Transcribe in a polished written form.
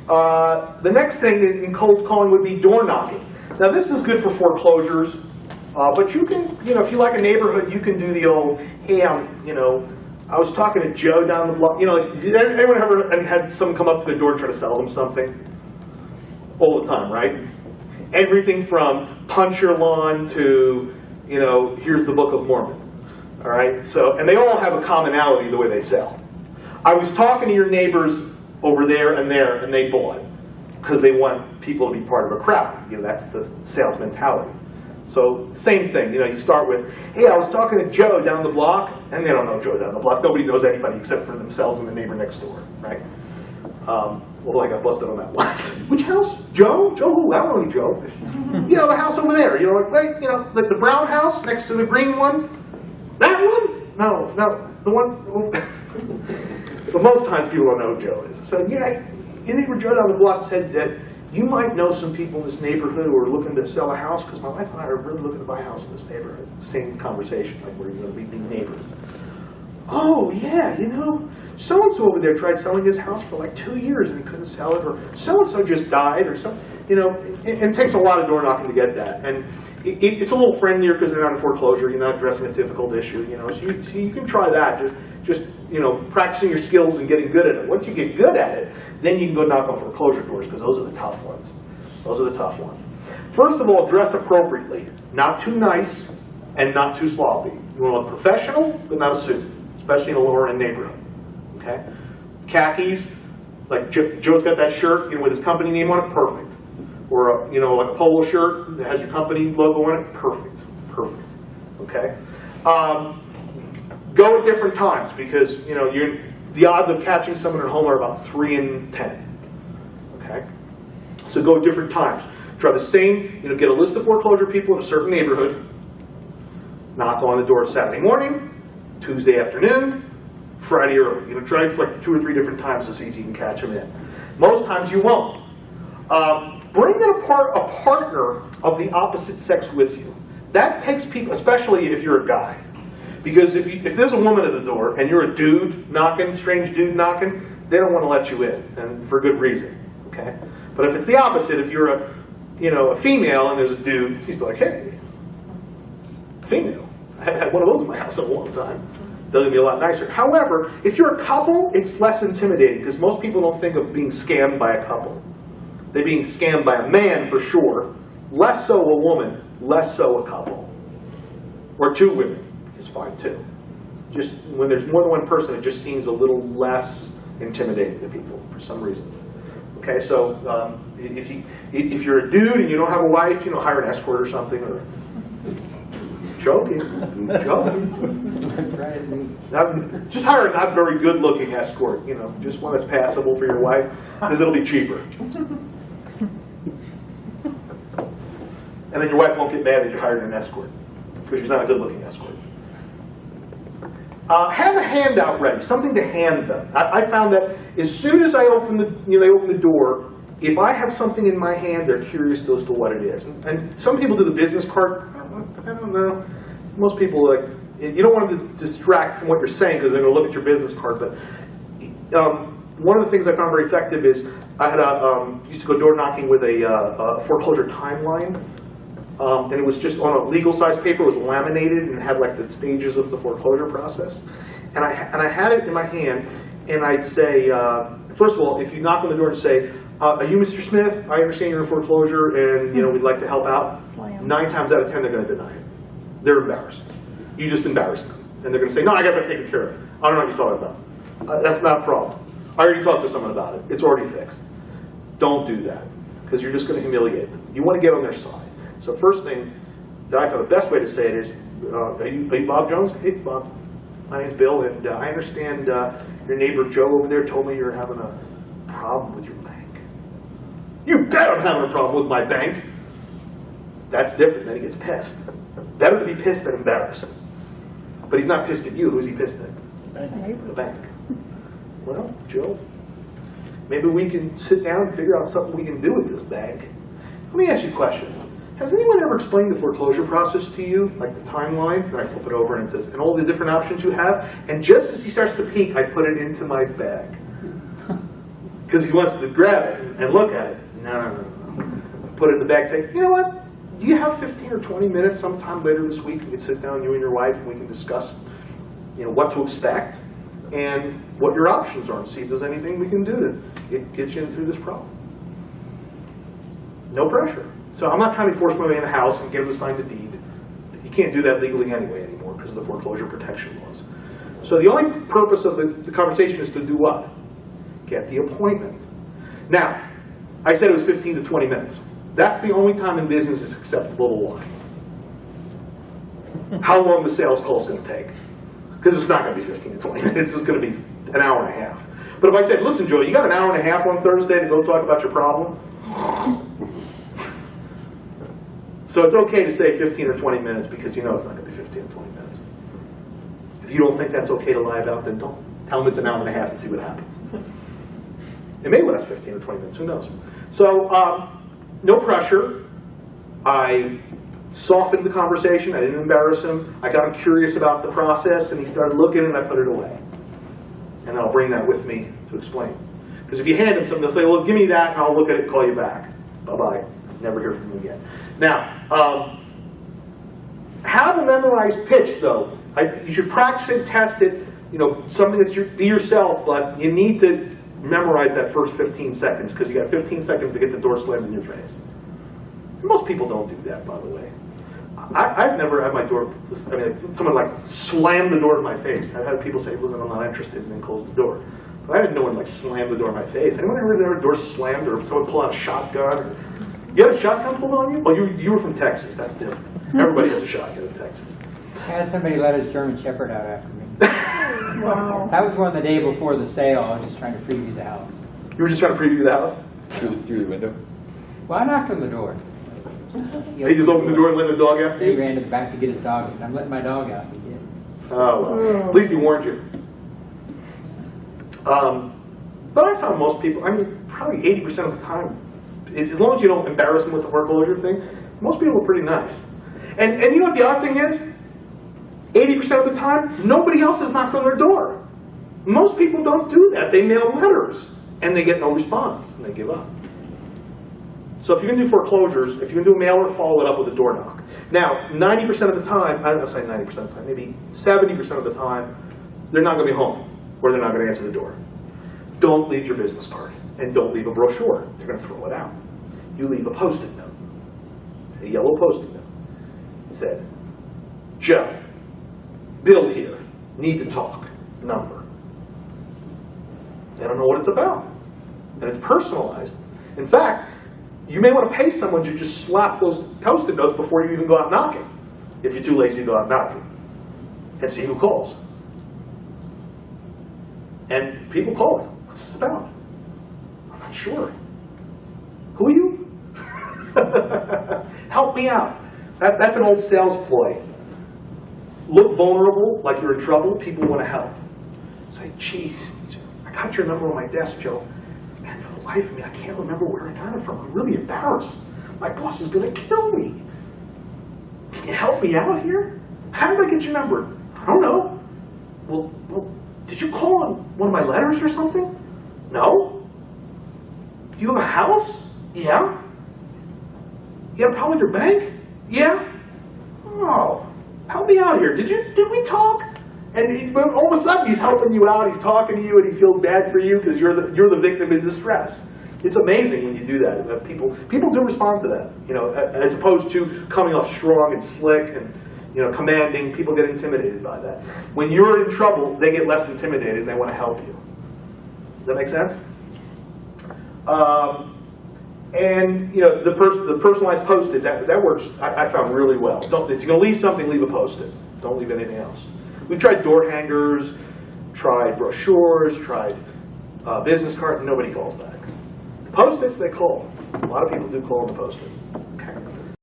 The next thing in cold calling would be door knocking. Now this is good for foreclosures, but you can, if you like a neighborhood, you can do the old, hey, I was talking to Joe down the block. Did anyone ever had someone come up to the door and try to sell them something? All the time, right? Everything from punch your lawn to, here's the Book of Mormon. All right, and they all have a commonality the way they sell. I was talking to your neighbors over there, and they bought because they want people to be part of a crowd. That's the sales mentality. So same thing. You start with, hey, I was talking to Joe down the block, and they don't know Joe down the block. Nobody knows anybody except for themselves and the neighbor next door, right? Well, I got busted on that one. Which house? Joe? Joe who? I don't know any Joe. The house over there. Like the brown house next to the green one. That one? No, the one. But most times people don't know who Joe is. So your neighbor Joe down the block said that you might know some people in this neighborhood who are looking to sell a house because my wife and I are really looking to buy a house in this neighborhood. Same conversation, like we're going to be neighbors. Oh yeah, so-and-so over there tried selling his house for like 2 years and he couldn't sell it, or so-and-so just died, or so. It takes a lot of door knocking to get that, and it's a little friendlier because they're not in foreclosure. You're not addressing a difficult issue, so you can try that. Just practicing your skills and getting good at it. Once you get good at it, then you can go knock on foreclosure doors because those are the tough ones. Those are the tough ones. First of all, dress appropriately. Not too nice and not too sloppy. You want to look professional, but not a suit, especially in a lower end neighborhood. Okay, khakis, like Joe's got that shirt, with his company name on it, perfect. Or like a polo shirt that has your company logo on it, perfect. Okay. Go at different times because the odds of catching someone at home are about 3 in 10. Okay, so go at different times. Try the same. Get a list of foreclosure people in a certain neighborhood. Knock on the door Saturday morning, Tuesday afternoon, Friday early. Try for like 2 or 3 different times to see if you can catch them in. Most times you won't. Bring in a partner of the opposite sex with you. That takes people, especially if you're a guy. Because if there's a woman at the door and you're a dude knocking, strange dude knocking, they don't want to let you in, and for good reason. Okay. But if it's the opposite, if you're a female and there's a dude, he's like, hey, female. I haven't had one of those in my house in a long time. They're going to be a lot nicer. However, if you're a couple, it's less intimidating because most people don't think of being scammed by a couple. They're being scammed by a man for sure. Less so a woman, less so a couple. Or 2 women is fine too. Just when there's more than one person, it just seems a little less intimidating to people for some reason. Okay, so if you're a dude and you don't have a wife, hire an escort or something, or joking. Just hire a not very good-looking escort. Just one that's passable for your wife, because it'll be cheaper. And then your wife won't get mad that you hired an escort, because she's not a good-looking escort. Have a handout ready, something to hand them. I found that as soon as I open they open the door, if I have something in my hand, they're curious as to what it is. And some people do the business card. I don't know. Most people, you don't want to distract from what you're saying because they're going to look at your business card. But one of the things I found very effective is I had used to go door knocking with a foreclosure timeline. And it was just on a legal size paper. It was laminated and had like the stages of the foreclosure process. And I had it in my hand, and I'd say, first of all, if you knock on the door and say, are you Mr. Smith? I understand you're in foreclosure, and we'd like to help out. 9 times out of 10, they're going to deny it. They're embarrassed. You just embarrassed them, and they're going to say, no, I got that taken care of. I don't know what you're talking about. That's not a problem. I already talked to someone about it. It's already fixed. Don't do that, because you're just going to humiliate them. You want to get on their side. So first thing that I thought the best way to say it is, are you Bob Jones? Hey, Bob. My name's Bill, and I understand your neighbor Joe over there told me you're having a problem with your bank. You bet I'm having a problem with my bank. That's different. Then he gets pissed. Better to be pissed than embarrassed. But he's not pissed at you. Who's he pissed at? The bank. Well, Joe, maybe we can sit down and figure out something we can do with this bank. Let me ask you a question. Has anyone ever explained the foreclosure process to you, like the timelines? And I flip it over and it says, and all the different options you have. And just as he starts to peek, I put it into my bag. because he wants to grab it and look at it. No. Put it in the bag, say, you know what? Do you have 15 or 20 minutes sometime later this week? We can sit down, you and your wife, and we can discuss, what to expect and what your options are, and see if there's anything we can do to get you through this problem. No pressure. So I'm not trying to force somebody in the house and get them to sign the deed. You can't do that legally anyway anymore because of the foreclosure protection laws. So the only purpose of the conversation is to do what? Get the appointment. Now, I said it was 15 to 20 minutes. That's the only time in business it's acceptable to lie. How long the sales call is going to take. Because it's not going to be 15 to 20 minutes. It's going to be an hour and a half. But if I said, listen, Joe, you got an hour and a half on Thursday to go talk about your problem? So it's okay to say 15 or 20 minutes because you know it's not going to be 15 or 20 minutes. If you don't think that's okay to lie about, then don't. Tell them it's an hour and a half and see what happens. It may last 15 or 20 minutes, who knows? So, no pressure. I softened the conversation. I didn't embarrass him. I got him curious about the process, and he started looking, and I put it away. And I'll bring that with me to explain. Because if you hand him something, they'll say, well, give me that, and I'll look at it and call you back. Bye-bye. Never hear from you again. Now, how to memorize pitch, though. You should practice it, test it, something that be yourself, but you need to memorize that first 15 seconds, because you got 15 seconds to get the door slammed in your face. And most people don't do that, by the way. I've never had my door, someone slam the door in my face. I've had people say, listen, I'm not interested, and then close the door. But I didn't know when slam the door in my face. Anyone ever had their door slammed, or someone pull out a shotgun? You had a shotgun pulled on you? Well, you were from Texas, that's different. Everybody has a shotgun in Texas. I had somebody let his German Shepherd out after me. Wow. That was one the day before the sale. I was just trying to preview the house. You were just trying to preview the house? Through the window? Well, I knocked on the door. He just opened the door and let the dog after He you? ran to the back to get his dog. He said, I'm letting my dog out. He did. Oh, well. At least he warned you. But I found most people, probably 80% of the time, as long as you don't embarrass them with the foreclosure thing, most people are pretty nice. And you know what the odd thing is? 80% of the time, nobody else has knocked on their door. Most people don't do that. They mail letters, and they get no response, and they give up. So if you're going to do foreclosures, if you're going to do a mailer, follow it up with a door knock. Now, 90% of the time, I don't say 90% of the time, maybe 70% of the time, they're not going to be home, or they're not going to answer the door. Don't leave your business card, and don't leave a brochure. They're going to throw it out. You leave a Post-it note, a yellow Post-it note. It said, Joe, Bill here, need to talk, number. They don't know what it's about, and it's personalized. In fact, you may want to pay someone to just slap those Post-it notes before you even go out knocking, if you're too lazy to go out knocking, and see who calls. And people call it. What's this about? I'm not sure. Who are you? Help me out. That's an old sales ploy. Look vulnerable, like you're in trouble. People want to help. Say, gee, I got your number on my desk, Joe. And for the life of me, I can't remember where I got it from. I'm really embarrassed. My boss is going to kill me. Can you help me out here? How did I get your number? I don't know. Well, did you call on one of my letters or something? No. Do you have a house? Yeah. You had a problem with your bank? Yeah. Oh, help me out here. Did we talk? And all of a sudden he's helping you out, he's talking to you, and he feels bad for you because you're the victim in distress. It's amazing when you do that. People do respond to that, as opposed to coming off strong and slick and commanding. People get intimidated by that. When you're in trouble, they get less intimidated and they want to help you. Does that make sense? And the personalized Post-it, that works. I found really well. If you're going to leave something, leave a Post-it. Don't leave anything else. We've tried door hangers, tried brochures, tried business cards, and nobody calls back. Post-its, they call. A lot of people do call on the Post-it.